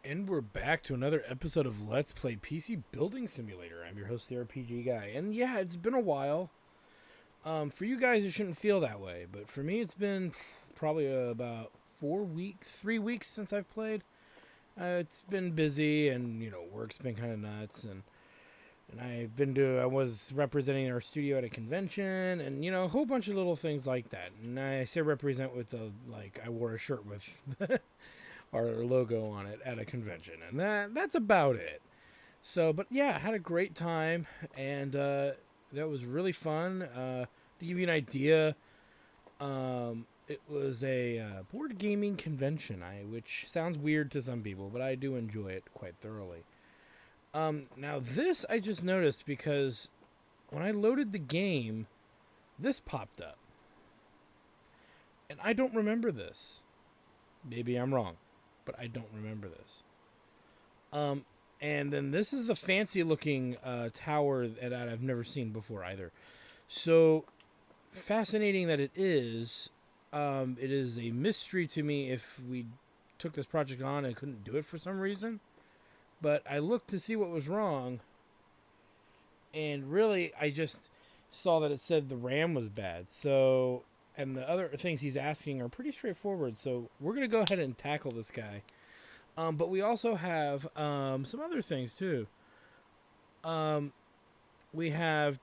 And we're back to another episode of Let's Play PC Building Simulator. I'm your host, the RPG Guy. And yeah, it's been a while. For you guys, it shouldn't feel that way. But for me, it's been probably about 3 weeks since I've played. It's been busy and, work's been kind of nuts. And I was representing our studio at a convention and, a whole bunch of little things like that. And I say represent with I wore a shirt with our logo on it at a convention, and that's about it. So, but yeah, I had a great time, and that was really fun. To give you an idea, it was a board gaming convention, which sounds weird to some people, but I do enjoy it quite thoroughly. Now this I just noticed because when I loaded the game, this popped up, and I don't remember this. Maybe I'm wrong, but I don't remember this. And then this is the fancy looking tower that I've never seen before either. So fascinating that it is. It is a mystery to me if we took this project on and couldn't do it for some reason. But I looked to see what was wrong, and really I just saw that it said the RAM was bad. So, and the other things he's asking are pretty straightforward. So we're going to go ahead and tackle this guy. But we also have some other things too. We have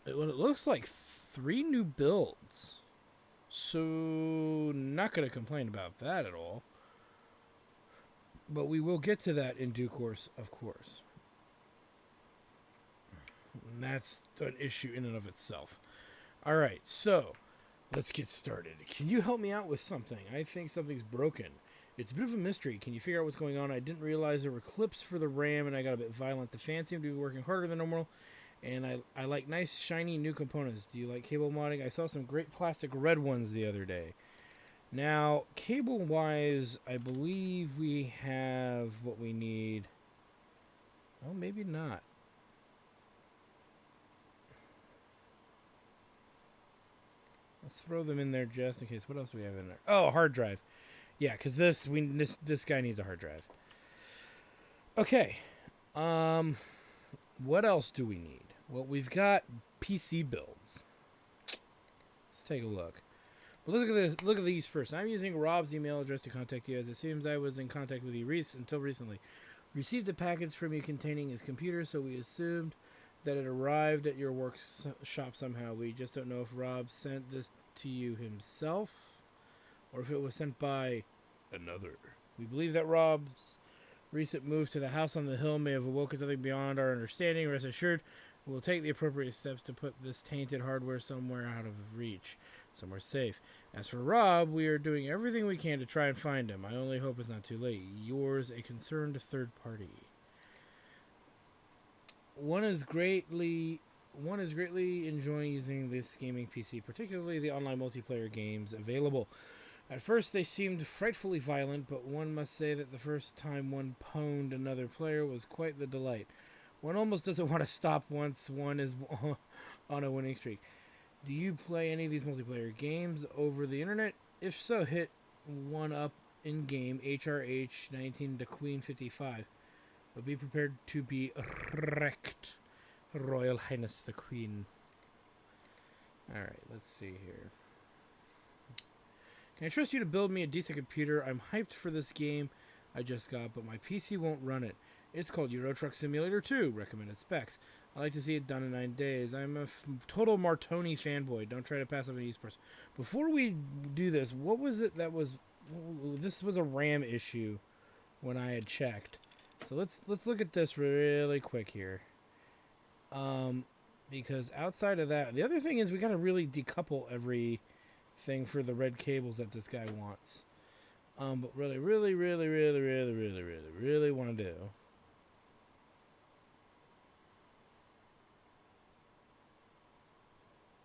what it looks like 3 new builds. So not going to complain about that at all. But we will get to that in due course, of course. And that's an issue in and of itself. All right, so let's get started. Can you help me out with something? I think something's broken. It's a bit of a mystery. Can you figure out what's going on? I didn't realize there were clips for the RAM, and I got a bit violent. The fans seem to be working harder than normal, and I like nice, shiny new components. Do you like cable modding? I saw some great plastic red ones the other day. Now, cable-wise, I believe we have what we need. Well, maybe not. Let's throw them in there just in case. What else do we have in there? Oh, a hard drive. Yeah, because this guy needs a hard drive. Okay. What else do we need? Well, we've got PC builds. Let's take a look. But look at this. Look at these first. I'm using Rob's email address to contact you, as it seems I was in contact with you until recently. Received a package from you containing his computer, so we assumed that it arrived at your workshop somehow. We just don't know if Rob sent this to you himself or if it was sent by another. We believe that Rob's recent move to the house on the hill may have awoken something beyond our understanding. Rest assured, we'll take the appropriate steps to put this tainted hardware somewhere out of reach, somewhere safe. As for Rob, we are doing everything we can to try and find him. I only hope it's not too late. Yours, a concerned third party. One is greatly enjoying using this gaming PC, particularly the online multiplayer games available. At first, they seemed frightfully violent, but one must say that the first time one pwned another player was quite the delight. One almost doesn't want to stop once one is on a winning streak. Do you play any of these multiplayer games over the internet? If so, hit one up in-game HRH 19 to Queen 55. But be prepared to be wrecked, Royal Highness the Queen. Alright, let's see here. Can I trust you to build me a decent computer? I'm hyped for this game I just got, but my PC won't run it. It's called Euro Truck Simulator 2. Recommended specs. I like to see it done in 9 days. I'm a total Martoni fanboy. Don't try to pass up an esports. Before we do this, what was it that was... This was a RAM issue when I had checked. So let's look at this really quick here. Because outside of that, the other thing is we got to really decouple everything for the red cables that this guy wants. But really want to do.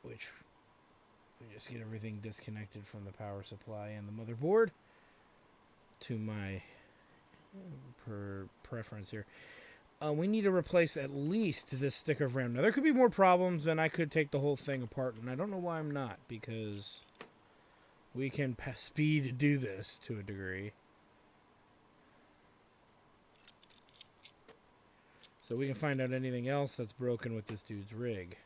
Which, we just get everything disconnected from the power supply and the motherboard to my preference here. We need to replace at least this stick of RAM. Now, there could be more problems, and I could take the whole thing apart, and I don't know why I'm not, because we can speed do this to a degree. so we can find out anything else that's broken with this dude's rig.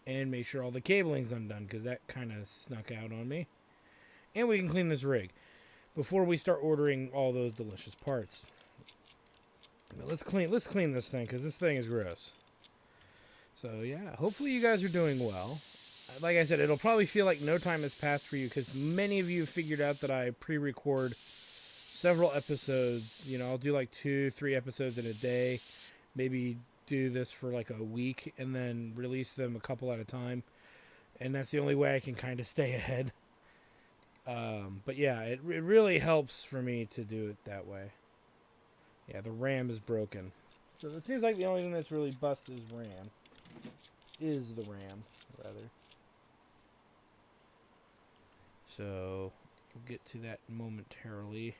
And make sure all the cabling's undone, because that kind of snuck out on me. And we can clean this rig before we start ordering all those delicious parts. But let's clean this thing, because this thing is gross. So yeah, hopefully you guys are doing well. Like I said, it'll probably feel like no time has passed for you, because many of you figured out that I pre-record several episodes. You know, I'll do like 2-3 episodes in a day. Maybe do this for like a week and then release them a couple at a time. And that's the only way I can kind of stay ahead. But yeah, it really helps for me to do it that way. Yeah, the RAM is broken. So it seems like the only thing that's really busted is RAM. Is the RAM, rather. So we'll get to that momentarily.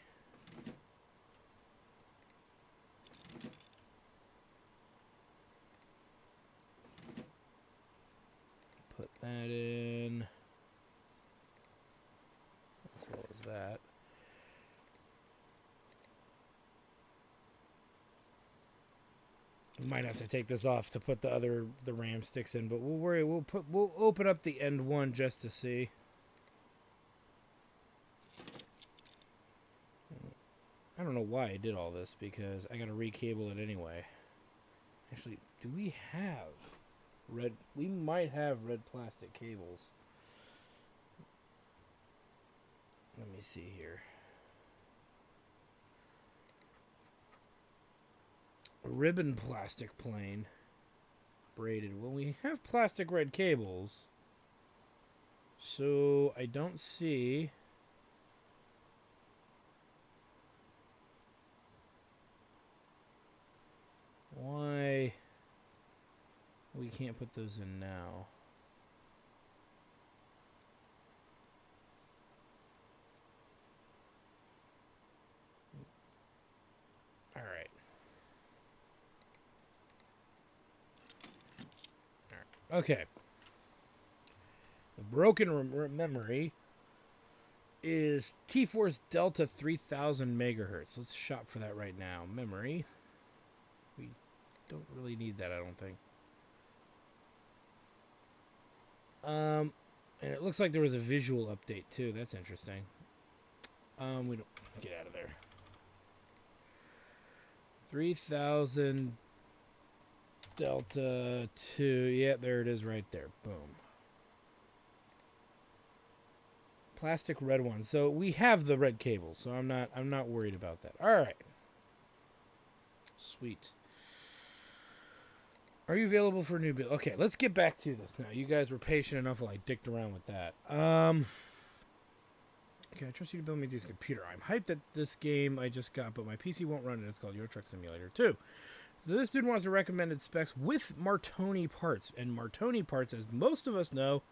Put that in. As well as that. We might have to take this off to put the RAM sticks in, but we'll open up the end one just to see. I don't know why I did all this, because I gotta recable it anyway. Actually, do we have red? We might have red plastic cables. Let me see here. A ribbon plastic plane. Braided. Well, we have plastic red cables. So I don't see... why we can't put those in now. All right. Okay. The broken memory is T-Force Delta 3000 megahertz. Let's shop for that right now. Memory. We don't really need that, I don't think. And it looks like there was a visual update too. That's interesting. We don't get out of there. 3000 Delta 2. Yeah, there it is right there. Boom. Plastic red one. So we have the red cable, so I'm not worried about that. All right. Sweet. Are you available for a new build? Okay, let's get back to this now. You guys were patient enough while I dicked around with that. Okay, I trust you to build me this computer. I'm hyped at this game I just got, but my PC won't run it. It's called Euro Truck Simulator 2. So this dude wants the recommended specs with Martoni parts. And Martoni parts, as most of us know,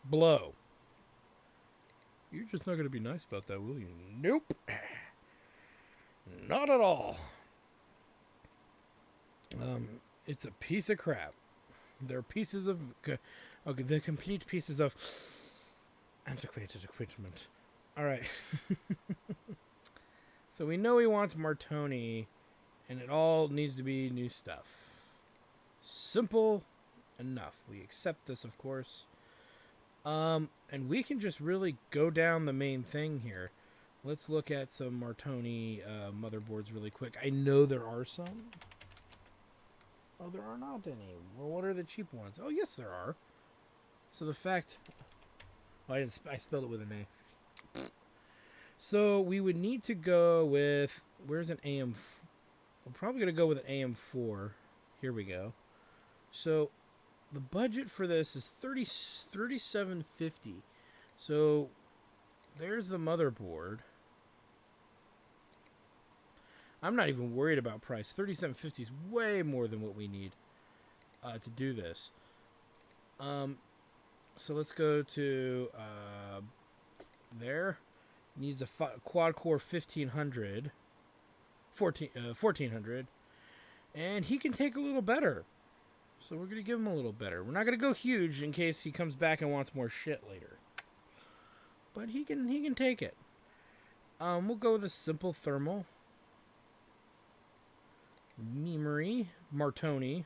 blow. You're just not going to be nice about that, will you? Nope. Not at all. It's a piece of crap. They're pieces of... okay, they're complete pieces of antiquated equipment. Alright. So we know he wants Martoni, and it all needs to be new stuff. Simple enough. We accept this, of course. And we can just really go down the main thing here. Let's look at some Martoni motherboards really quick. I know there are some. Oh, there are not any. Well, what are the cheap ones? Oh, yes, there are. So the fact... oh, I spelled it with an A. So we would need to go with... where's an AM... we're probably going to go with an AM4. Here we go. So the budget for this is $37.50. So there's the motherboard. I'm not even worried about price. $37.50 is way more than what we need to do this. So let's go to there. Needs a quad core 1400, and he can take a little better. So we're gonna give him a little better. We're not gonna go huge in case he comes back and wants more shit later. But he can take it. We'll go with a simple thermal. Memory, Martoni.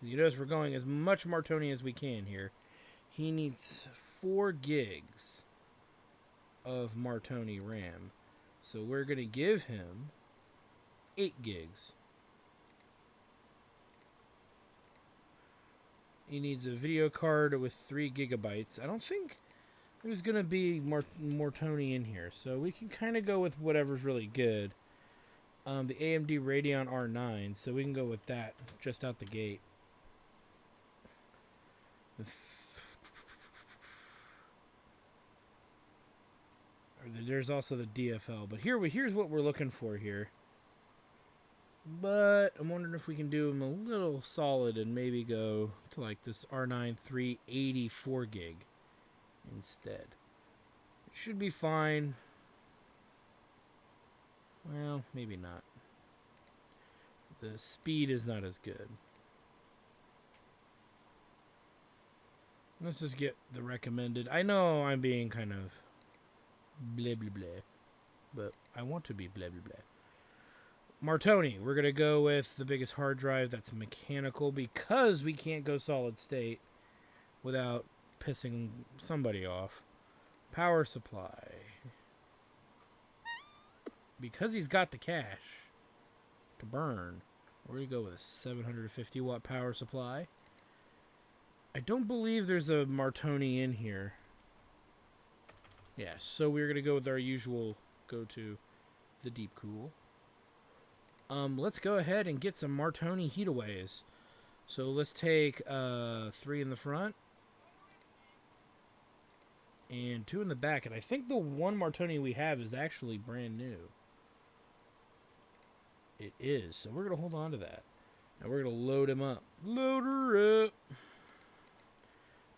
You notice we're going as much Martoni as we can here. He needs 4 gigs of Martoni RAM. So we're going to give him 8 gigs. He needs a video card with 3 gigabytes. I don't think there's going to be Martoni in here. So we can kind of go with whatever's really good. The AMD Radeon R9. So we can go with that just out the gate. There's also the DFL. But here's what we're looking for here. But I'm wondering if we can do them a little solid and maybe go to like this R9 384 gig instead. It should be fine. Well, maybe not. The speed is not as good. Let's just get the recommended. I know I'm being kind of blah blah blah, but I want to be blah blah blah. Martoni, we're going to go with the biggest hard drive that's mechanical because we can't go solid state without pissing somebody off. Power supply. Because he's got the cash to burn, we're going to go with a 750 watt power supply. I don't believe there's a Martoni in here. Yeah, so we're going to go with our usual go-to, the Deep Cool. Let's go ahead and get some Martoni heataways. So let's take 3 in the front and 2 in the back. And I think the one Martoni we have is actually brand new. It is. So we're going to hold on to that. And we're going to load him up. Load her up.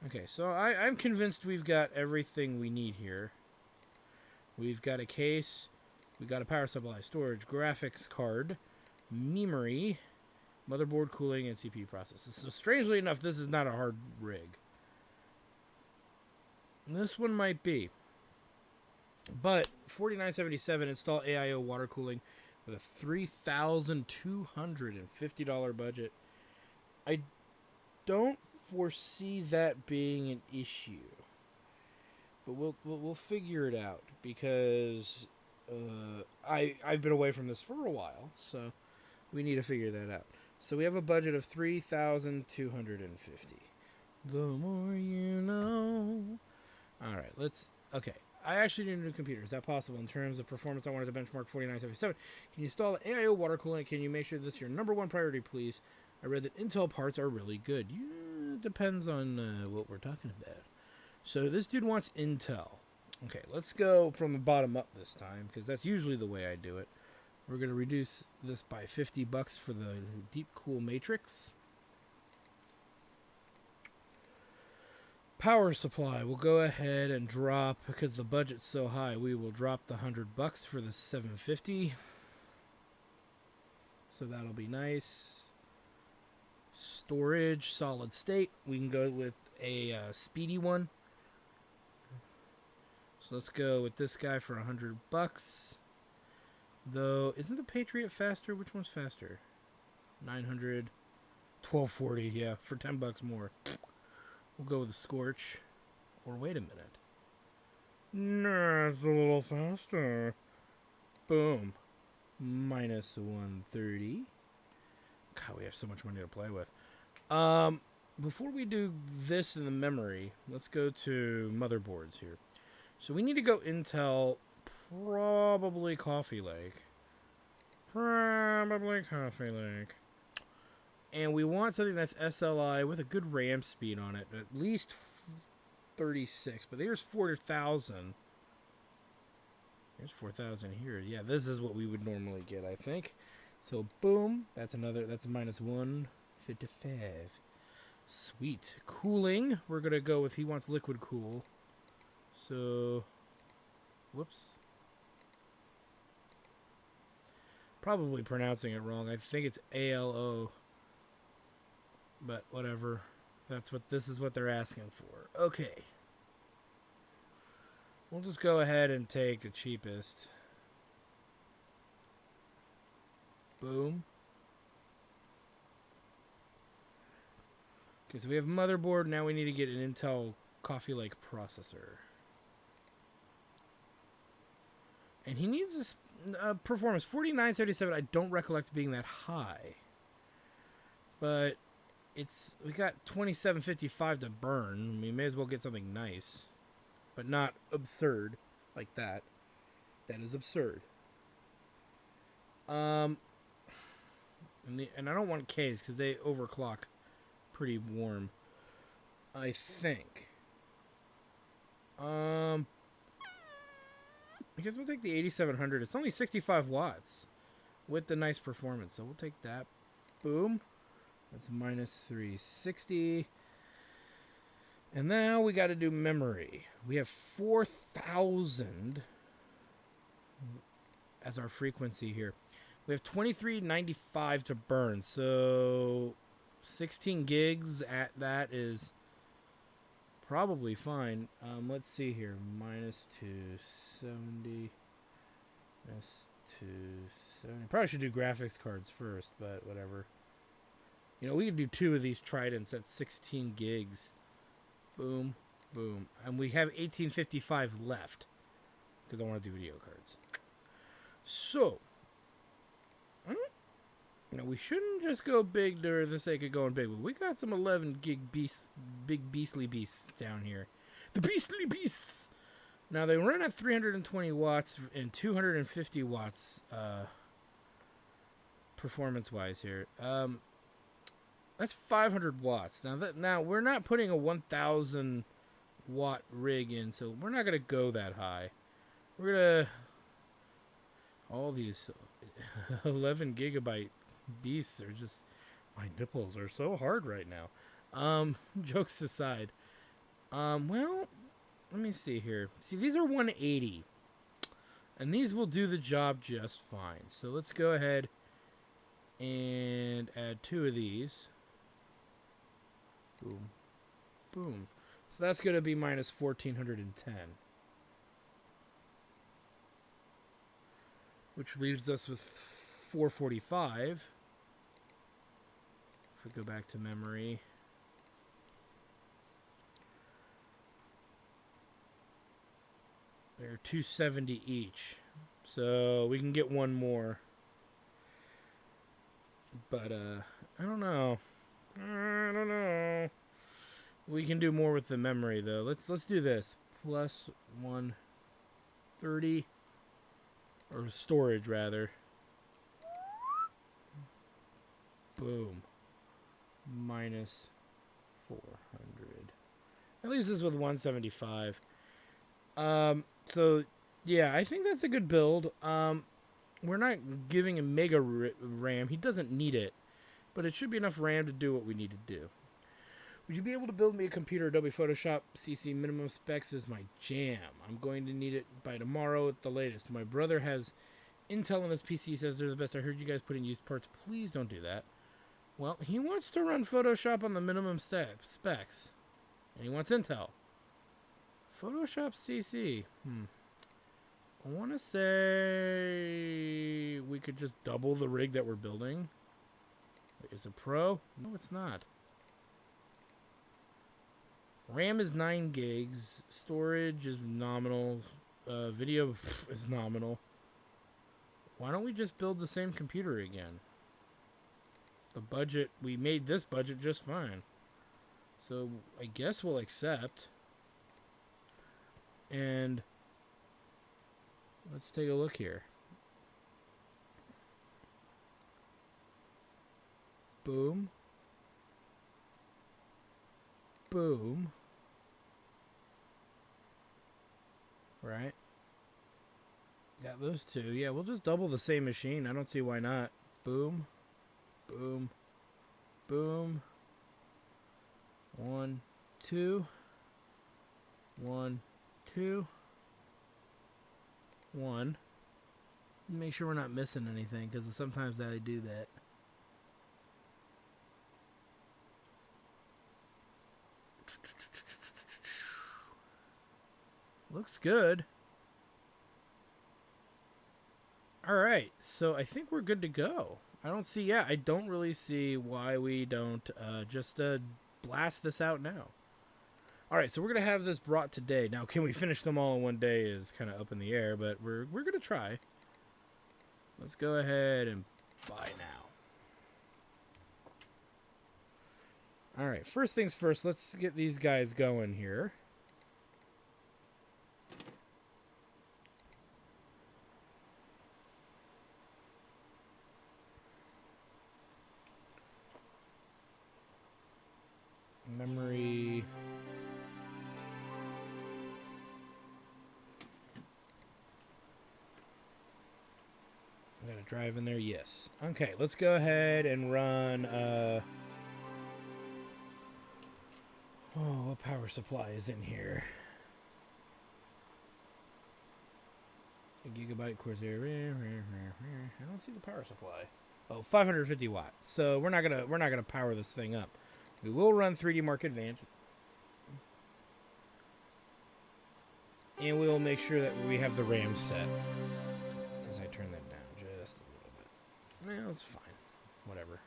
Okay, so I'm convinced we've got everything we need here. We've got a case. We got a power supply, storage, graphics card, memory, motherboard, cooling, and CPU processors. So strangely enough, this is not a hard rig. This one might be. But $49.77 install AIO water cooling with a $3,250 budget. I don't foresee that being an issue. But we'll figure it out because I've been away from this for a while, so we need to figure that out. So we have a budget of $3,250. The more you know. All right, okay. I actually need a new computer. Is that possible? In terms of performance, I wanted to benchmark 4977. Can you install AIO water cooling? Can you make sure this is your number one priority, please? I read that Intel parts are really good. Yeah, depends on what we're talking about. So this dude wants Intel. Okay, let's go from the bottom up this time, because that's usually the way I do it. We're going to reduce this by $50 for the Deep Cool Matrix. Power supply, we'll go ahead and drop, because the budget's so high, we will drop the $100 for the 750. So that'll be nice. Storage, solid state. We can go with a speedy one. So let's go with this guy for $100. Though, isn't the Patriot faster? Which one's faster? 900, 1240. Yeah, for $10 more. We'll go with the Scorch. Or wait a minute. Nah, it's a little faster. Boom. Minus 130. God, we have so much money to play with. Before we do this in the memory, let's go to motherboards here. So we need to go Intel, probably Coffee Lake. Probably Coffee Lake. And we want something that's SLI with a good RAM speed on it, at least 36. But there's 4,000. There's 4,000 here. Yeah, this is what we would normally get, I think. So boom, that's a minus 155. Sweet. Cooling, we're gonna go with, he wants liquid cool. So, whoops. Probably pronouncing it wrong. I think it's ALO. But whatever. This is what they're asking for. Okay. We'll just go ahead and take the cheapest. Boom. Okay, so we have motherboard. Now we need to get an Intel Coffee Lake processor. And he needs this performance. 4977, I don't recollect being that high. But we got 2755 to burn. We may as well get something nice. But not absurd like that. That is absurd. And I don't want Ks because they overclock pretty warm. I think. Because we'll take the 8700. It's only 65 watts with the nice performance. So we'll take that. Boom. That's minus 360. And now we got to do memory. We have 4,000 as our frequency here. We have 2395 to burn. So 16 gigs at that is probably fine. Let's see here. Minus 270. Minus 270. Probably should do graphics cards first, but whatever. You know, we could do 2 of these Tridents at 16 gigs. Boom, boom. And we have 1855 left because I want to do video cards. So, you know, we shouldn't just go big for the sake of going big, but we got some 11 gig beasts, big beastly beasts down here. The beastly beasts! Now, they run at 320 watts and 250 watts performance-wise here. That's 500 watts. Now we're not putting a 1,000 watt rig in, so we're not going to go that high. We're going to... All these 11 gigabyte beasts are just... My nipples are so hard right now. Jokes aside. Well, let me see here. See, these are 180. And these will do the job just fine. So let's go ahead and add 2 of these. Boom. Boom. So that's going to be minus 1,410. Which leaves us with 445. If we go back to memory. They're 270 each. So we can get one more. But, I don't know. I don't know. We can do more with the memory though. Let's do this. Plus 130 or storage rather. Boom. Minus 400. That leaves us with 175. So yeah, I think that's a good build. We're not giving him mega RAM. He doesn't need it. But it should be enough RAM to do what we need to do. Would you be able to build me a computer? Adobe Photoshop CC minimum specs is my jam. I'm going to need it by tomorrow at the latest. My brother has Intel on his PC, says they're the best. I heard you guys put in used parts. Please don't do that. Well, he wants to run Photoshop on the minimum specs. And he wants Intel. Photoshop CC. I want to say we could just double the rig that we're building. Is it Pro? No, it's not. RAM is 9 gigs. Storage is nominal. Video is nominal. Why don't we just build the same computer again? The budget, we made this budget just fine. So I guess we'll accept. And let's take a look here. Boom. Boom. Right. Got those 2. Yeah, we'll just double the same machine. I don't see why not. Boom. Boom. Boom. 1, 2. 1, 2. 1. Make sure we're not missing anything, because sometimes I do that. Looks good. Alright, so I think we're good to go. I don't really see why we don't just blast this out now. All right, so we're going to have this brought today. Now, can we finish them all in one day is kind of up in the air, but we're going to try. Let's go ahead and buy now. All right, first things first, let's get these guys going here. Memory. I got a drive in there, yes. Okay, let's go ahead and run, what power supply is in here? A gigabyte Corsair. I don't see the power supply. Oh, 550 watt. So we're not gonna power this thing up. We will run 3D Mark Advanced, and we will make sure that we have the RAM set. As I turn that down just a little bit. No, it's fine. Whatever.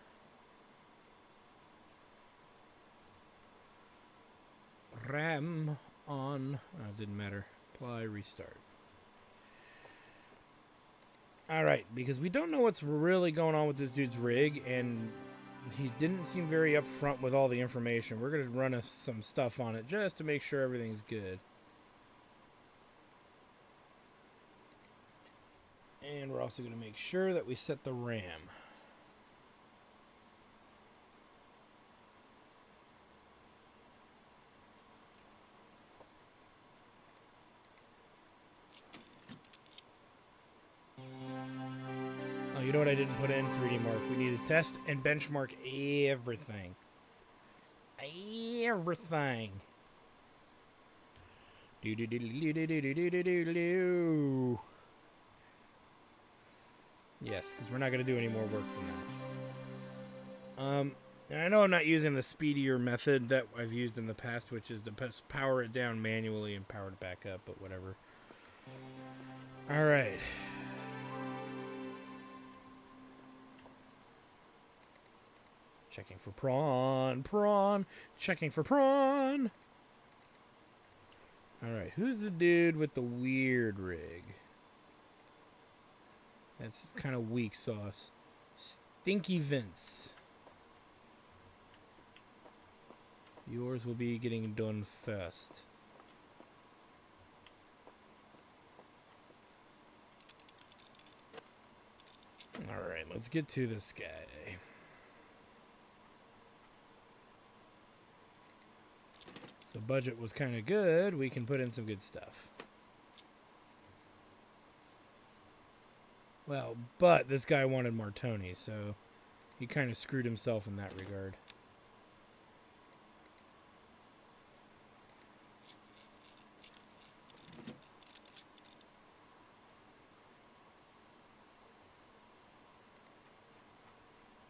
RAM on. Oh, it didn't matter. Apply, restart. Alright, because we don't know what's really going on with this dude's rig, and he didn't seem very upfront with all the information. We're going to run some stuff on it just to make sure everything's good. And we're also going to make sure that we set the RAM. Oh, you know what I didn't put in 3D Mark? We need to test and benchmark everything. Everything. Yes, because we're not going to do any more work than that. And I know I'm not using the speedier method that I've used in the past, which is to power it down manually and power it back up, but whatever. All right. Checking for prawn. Checking for prawn. All right, who's the dude with the weird rig? That's kind of weak sauce. Stinky Vince. Yours will be getting done first. All right, let's get to this guy. The budget was kind of good. We can put in some good stuff. Well, but this guy wanted Martoni, so he kind of screwed himself in that regard.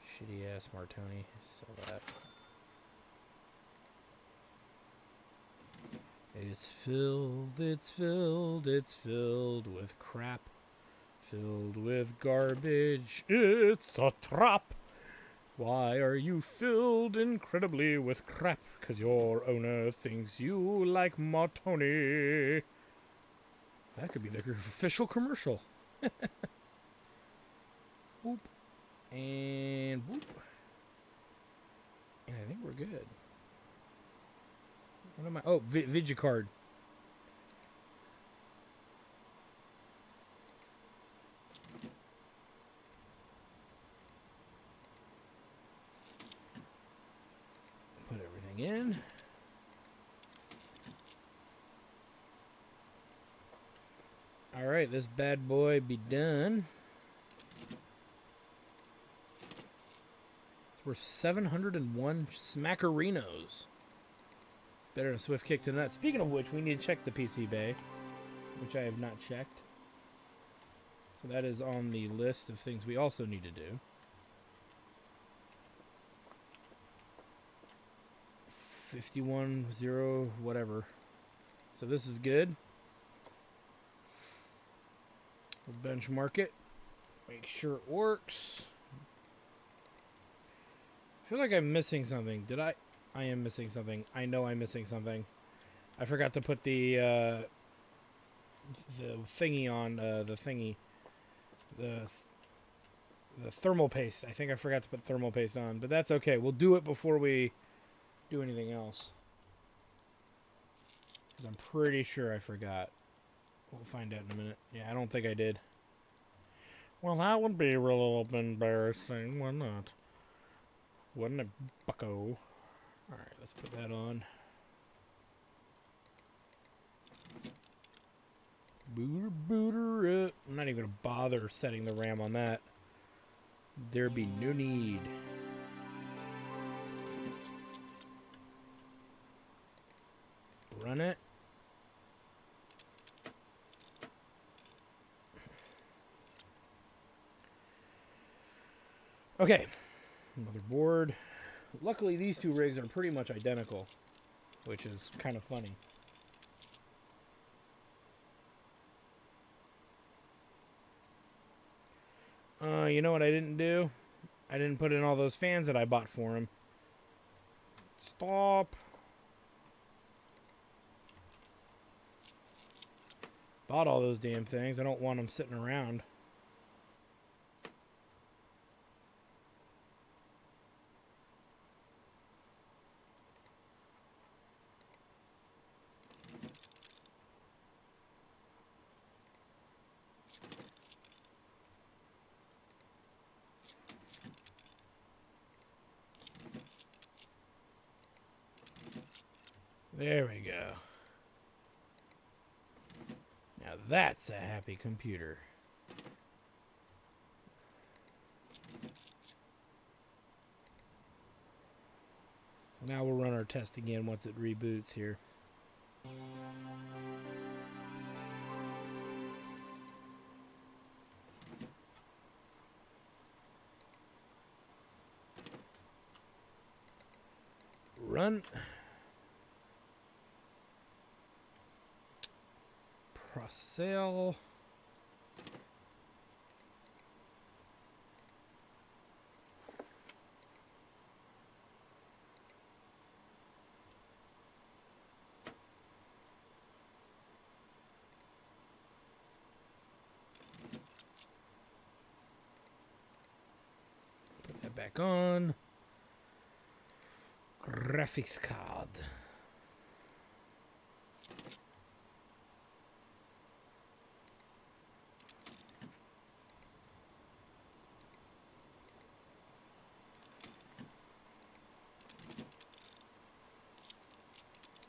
Shitty ass Martoni. Sell that. It's filled with crap. Filled with garbage. It's a trap. Why are you filled incredibly with crap? 'Cause your owner thinks you like Martoni. That could be the official commercial. Boop. And boop. And I think we're good. What am I? Oh, Vigicard. Put everything in. All right, this bad boy be done. It's worth 701 Smackerinos. Better than a swift kick to the nuts. Speaking of which, we need to check the PC Bay, which I have not checked. So that is on the list of things we also need to do. 51-0, whatever. So this is good. We'll benchmark it. Make sure it works. I feel like I'm missing something. Did I I am missing something. I know I'm missing something. I forgot to put the thingy on the thingy. The thermal paste. I think I forgot to put thermal paste on, but that's okay. We'll do it before we do anything else. Because I'm pretty sure I forgot. We'll find out in a minute. Yeah, I don't think I did. Well, that would be a little embarrassing, wouldn't it? Wouldn't it, bucko? Alright, let's put that on. Booter. I'm not even going to bother setting the RAM on that. There be no need. Run it. Okay. Motherboard. Luckily, these two rigs are pretty much identical, which is kind of funny. You know what I didn't do? I didn't put in all those fans that I bought for him. Stop. Bought all those damn things. I don't want them sitting around. There we go. Now that's a happy computer. Now we'll run our test again once it reboots here. Run. Process sale. Put that back on. Graphics card.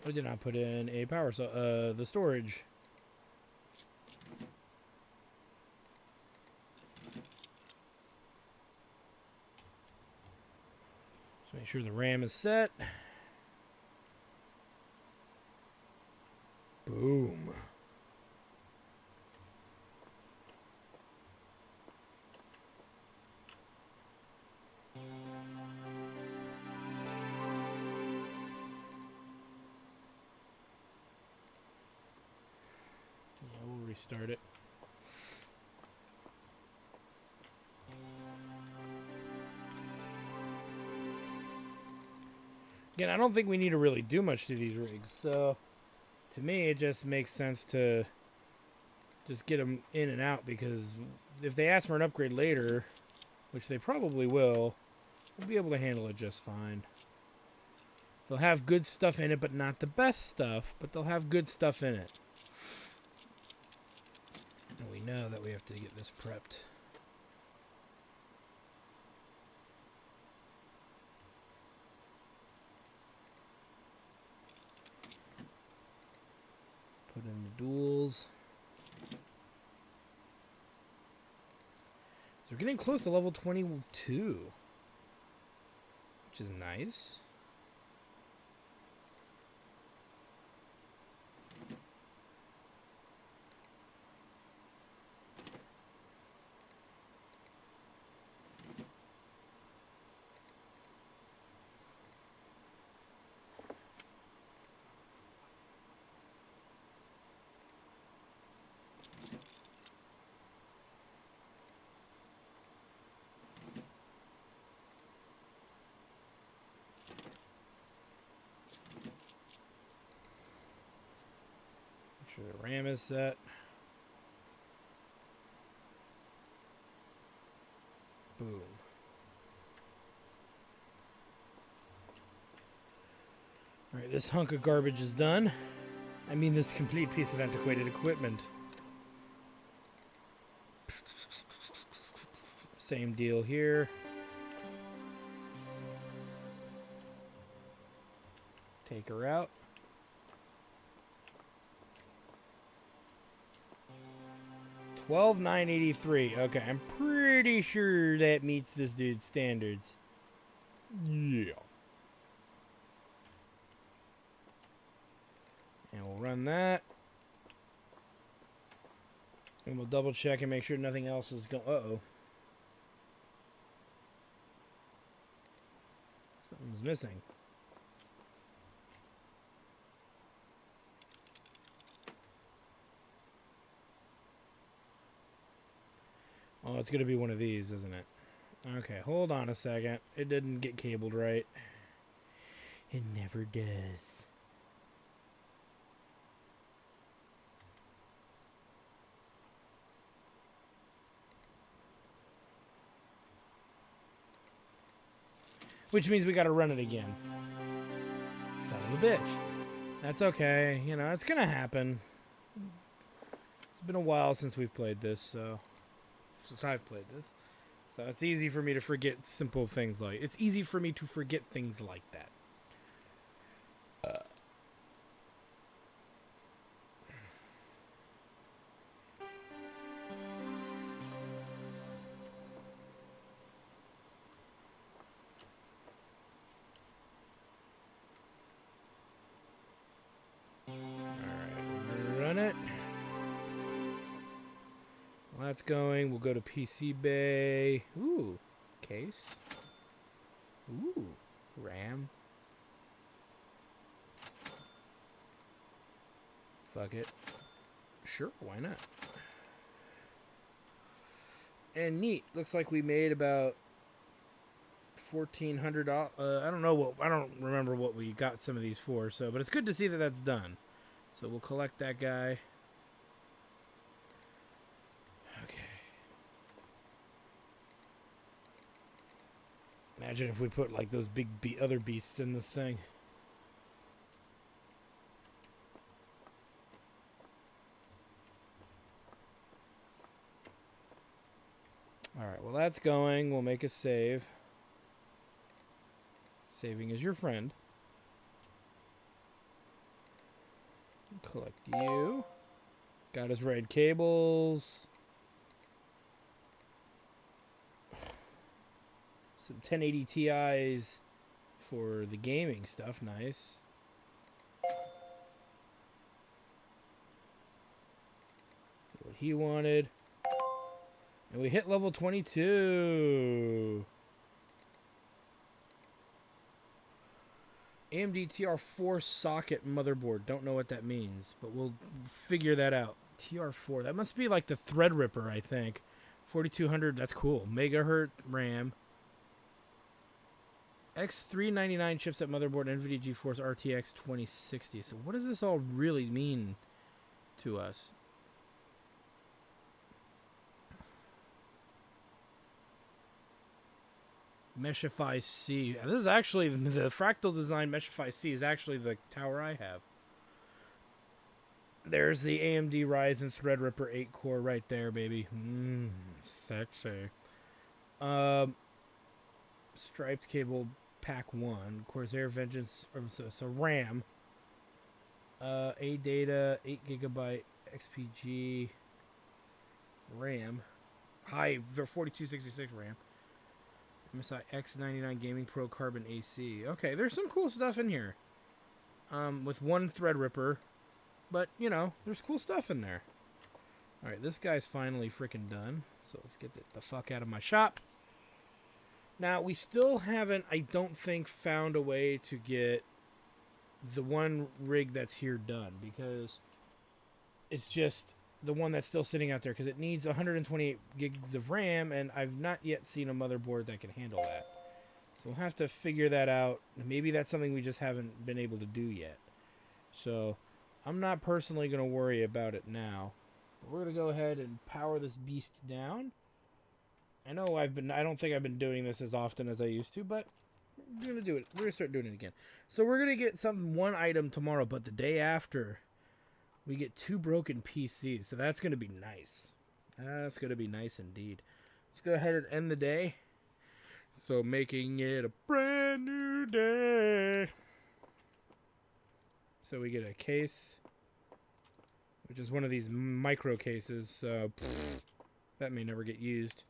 I did not put in a power, so the storage. Just make sure the RAM is set. Boom. We'll restart it. Again, I don't think we need to really do much to these rigs, so to me it just makes sense to just get them in and out, because if they ask for an upgrade later, which they probably will, we'll be able to handle it just fine. They'll have good stuff in it, but not the best stuff, but they'll have good stuff in it. And we know that we have to get this prepped. Put in the duals. So we're getting close to level 22, which is nice. sure the RAM is set. Boom. Alright, this hunk of garbage is done. I mean this complete piece of antiquated equipment. Same deal here. Take her out. $12,983. Okay, I'm pretty sure that meets this dude's standards. Yeah. And we'll run that. And we'll double check and make sure nothing else is going. Uh-oh. Something's missing. Oh, it's going to be one of these, isn't it? Okay, hold on a second. It didn't get cabled right. It never does. Which means we got to run it again. Son of a bitch. That's okay. You know, it's going to happen. It's been a while since we've played this, so... Since I've played this. So it's easy for me to forget simple things like... It's easy for me to forget things like that. Alright, run it. That's going. We'll go to PC Bay. Ooh, case. Ooh, RAM. Fuck it. Sure, why not? And neat. Looks like we made about $1,400. I don't know what. I don't remember what we got some of these for. So, but it's good to see that that's done. So we'll collect that guy. Imagine if we put like those big other beasts in this thing. Alright, well that's going. We'll make a save. Saving is your friend. Collect you. Got his red cables. Some 1080 Ti's for the gaming stuff. Nice. What he wanted. And we hit level 22. AMD TR4 socket motherboard. Don't know what that means, but we'll figure that out. TR4. That must be like the Threadripper, I think. 4200. That's cool. Megahertz RAM. X399 chipset motherboard, NVIDIA GeForce RTX 2060. So what does this all really mean to us? Meshify C. This is actually the Fractal Design Meshify C is actually the tower I have. There's the AMD Ryzen Threadripper 8-core right there, baby. Sexy. Striped cable pack 1. Corsair Vengeance. So RAM. ADATA 8GB XPG RAM. High 4266 RAM. MSI X99 Gaming Pro Carbon AC. Okay, there's some cool stuff in here. With one Threadripper. But, you know, there's cool stuff in there. Alright, this guy's finally freaking done. So let's get the fuck out of my shop. Now, we still haven't, I don't think, found a way to get the one rig that's here done. Because it's just the one that's still sitting out there. Because it needs 128 gigs of RAM. And I've not yet seen a motherboard that can handle that. So we'll have to figure that out. Maybe that's something we just haven't been able to do yet. So... I'm not personally going to worry about it now. We're going to go ahead and power this beast down. I don't think I've been doing this as often as I used to, but we're going to do it. We're going to start doing it again. So we're going to get one item tomorrow, but the day after, we get 2 broken PCs. So that's going to be nice. That's going to be nice indeed. Let's go ahead and end the day. So making it a brand new day. So we get a case, which is one of these micro cases. So that may never get used.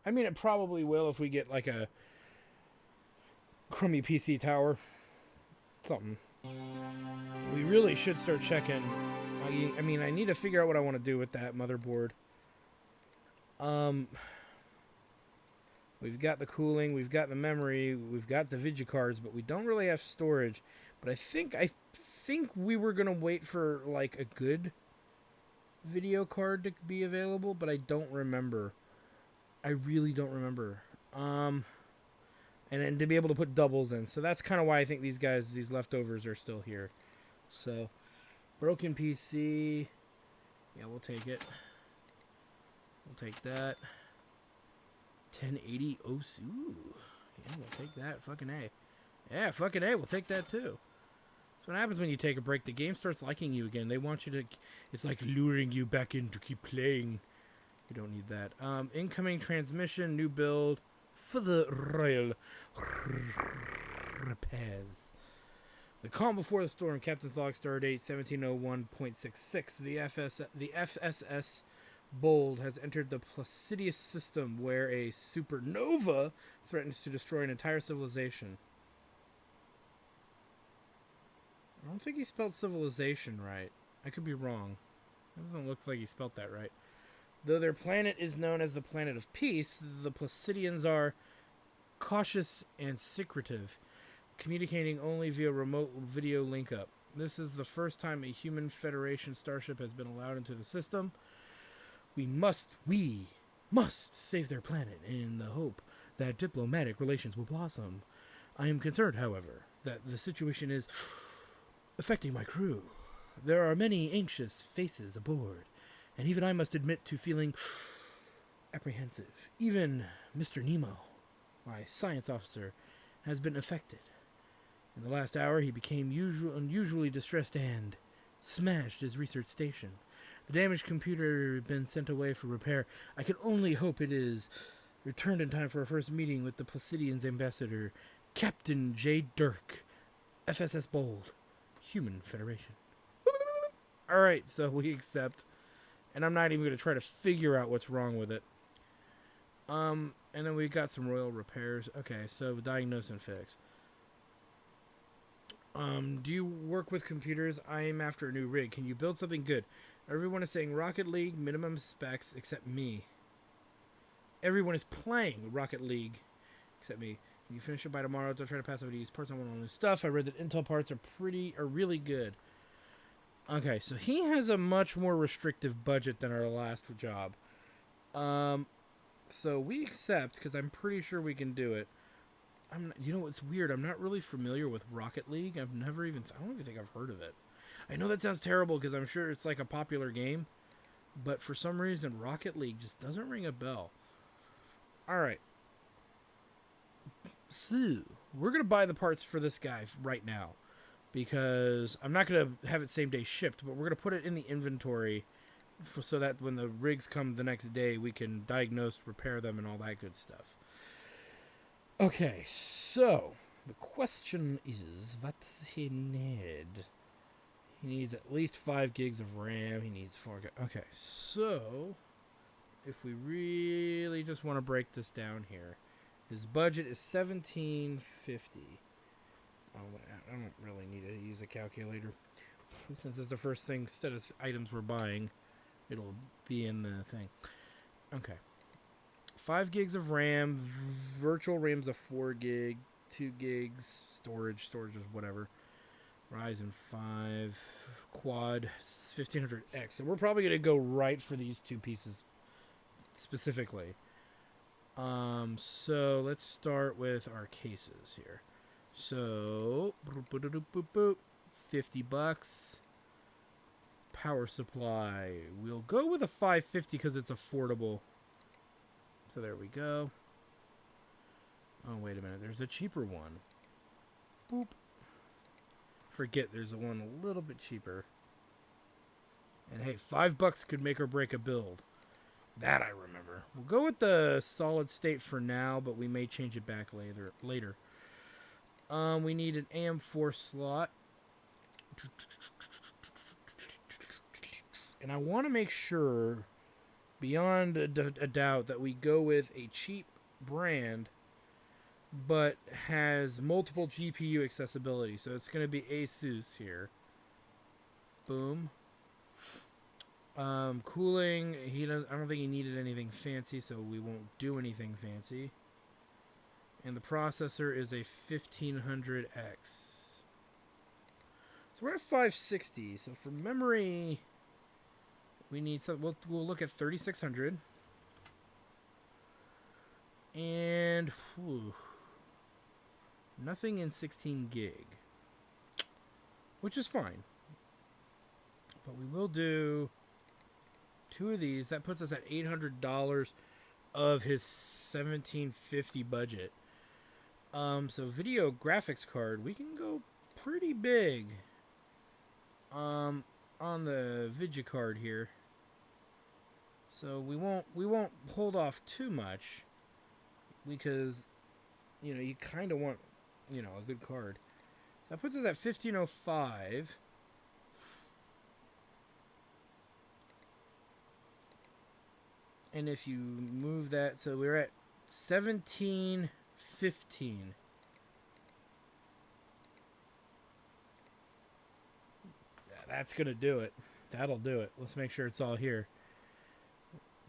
I mean, it probably will if we get like a crummy PC tower. Something. We really should start checking. I mean, I need to figure out what I want to do with that motherboard. We've got the cooling, we've got the memory, we've got the video cards, but we don't really have storage. But I think we were gonna wait for like a good video card to be available, but I don't remember. I really don't remember. And then to be able to put doubles in. So that's kind of why I think these leftovers are still here. So, broken PC. Yeah, we'll take it. We'll take that. 1080 OSU. Yeah, we'll take that. Fucking A. Yeah, fucking A. We'll take that too. That's what happens when you take a break. The game starts liking you again. They want you to... It's like luring you back in to keep playing. We don't need that. Incoming transmission, new build for the Royal Repairs. The calm before the storm. Captain's log, stardate 1701.66. The FSS Bold has entered the Placidius system, where a supernova threatens to destroy an entire civilization. I don't think he spelled civilization right. I could be wrong. It doesn't look like he spelled that right. Though their planet is known as the planet of peace, the Placidians are cautious and secretive, communicating only via remote video link-up. This is the first time a human Federation starship has been allowed into the system. We must save their planet in the hope that diplomatic relations will blossom. I am concerned, however, that the situation is affecting my crew. There are many anxious faces aboard, and even I must admit to feeling apprehensive. Even Mr. Nemo, my science officer, has been affected. In the last hour, he became unusually distressed and smashed his research station. The damaged computer had been sent away for repair. I can only hope it is returned in time for our first meeting with the Placidians' ambassador, Captain J. Dirk, FSS Bold, Human Federation. Alright, so we accept. And I'm not even going to try to figure out what's wrong with it. And then we got some royal repairs. Okay, so diagnose and fix. Do you work with computers? I am after a new rig. Can you build something good? Everyone is saying Rocket League, minimum specs, except me. Everyone is playing Rocket League, except me. Can you finish it by tomorrow? Don't try to pass over these parts. I want all new stuff. I read that Intel parts are really good. Okay, so he has a much more restrictive budget than our last job. So we accept, because I'm pretty sure we can do it. You know what's weird? I'm not really familiar with Rocket League. I don't even think I've heard of it. I know that sounds terrible because I'm sure it's like a popular game, but for some reason Rocket League just doesn't ring a bell. Alright. So, we're going to buy the parts for this guy right now because I'm not going to have it same day shipped, but we're going to put it in the inventory so that when the rigs come the next day, we can diagnose, repair them, and all that good stuff. Okay, so the question is, what does he need? He needs at least 5 gigs of RAM. He needs 4 gigs. Okay, so if we really just want to break this down here, his budget is $1,750. Oh, I don't really need to use a calculator. Since it's the first set of items we're buying, it'll be in the thing. Okay. 5 gigs of RAM, virtual RAM's a 4 gig, 2 gigs, storage is whatever. Ryzen 5, quad, 1500X. So we're probably going to go right for these 2 pieces specifically. So let's start with our cases here. So, $50. power supply. We'll go with a 550 because it's affordable. So there we go. Oh, wait a minute. There's a cheaper one. Boop. Forget there's a one a little bit cheaper. And hey, $5 could make or break a build. That I remember. We'll go with the solid state for now, but we may change it back later. We need an AM4 slot. And I want to make sure, beyond a doubt, that we go with a cheap brand, but has multiple GPU accessibility. So it's going to be Asus here. Boom. Cooling, I don't think he needed anything fancy, so we won't do anything fancy. And the processor is a 1500X. So we're at 560. So for memory, we need some. We'll look at 3600. And nothing in 16 gig, which is fine. But we will do 2 of these. That puts us at $800 of his $1750 budget. So video graphics card, we can go pretty big on the video card here. So we won't hold off too much because you kind of want a good card. So that puts us at 1505. And if you move that, so we're at 1715. That's going to do it. That'll do it. Let's make sure it's all here.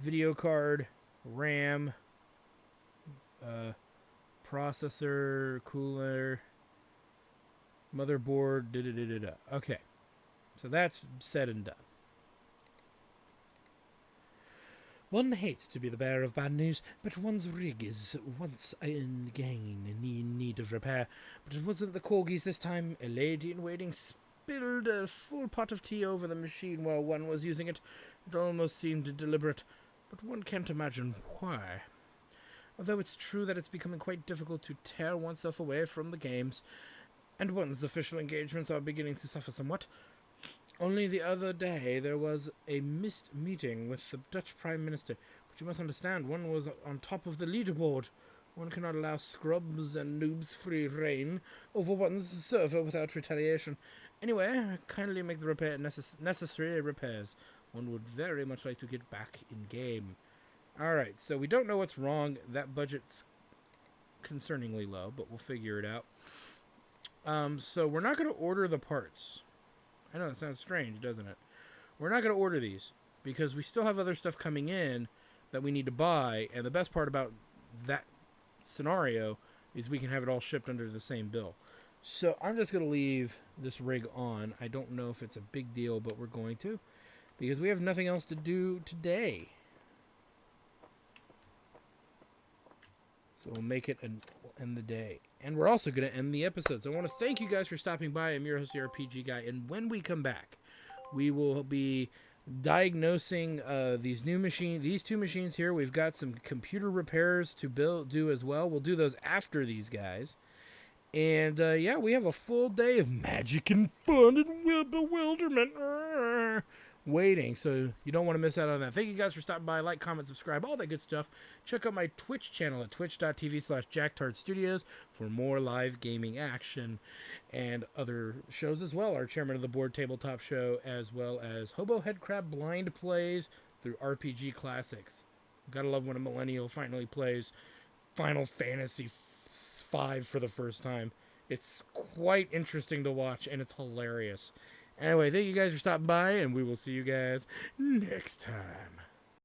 Video card, RAM, processor, cooler, motherboard, da-da-da-da-da. Okay. So that's said and done. One hates to be the bearer of bad news, but one's rig is once in need of repair. But it wasn't the corgis this time. A lady in waiting spilled a full pot of tea over the machine while one was using it. It almost seemed deliberate, but one can't imagine why. Although it's true that it's becoming quite difficult to tear oneself away from the games, and one's official engagements are beginning to suffer somewhat. Only the other day there was a missed meeting with the Dutch Prime Minister, but you must understand, one was on top of the leaderboard. One cannot allow scrubs and noobs free reign over one's server without retaliation. Anyway, kindly make the necessary repairs. One would very much like to get back in game. Alright, so we don't know what's wrong. That budget's concerningly low, but we'll figure it out. So we're not going to order the parts. I know that sounds strange, doesn't it? We're not going to order these because we still have other stuff coming in that we need to buy, and the best part about that scenario is we can have it all shipped under the same bill. So I'm just going to leave this rig on. I don't know if it's a big deal, but we're going to because we have nothing else to do today. So we'll make it and end the day. And we're also going to end the episode. So I want to thank you guys for stopping by. I'm your host, the RPG Guy. And when we come back, we will be diagnosing these two machines here. We've got some computer repairs to do as well. We'll do those after these guys. And yeah, we have a full day of magic and fun and bewilderment waiting, so you don't want to miss out on that. Thank you guys for stopping by. Like, comment, subscribe, all that good stuff. Check out my Twitch channel at twitch.tv/JackTardStudios for more live gaming action and other shows as well. Our Chairman of the Board tabletop show, as well as Hobo Headcrab blind plays through RPG Classics. Gotta love when a millennial finally plays Final Fantasy V for the first time. It's quite interesting to watch, and it's hilarious. Anyway, thank you guys for stopping by, and we will see you guys next time.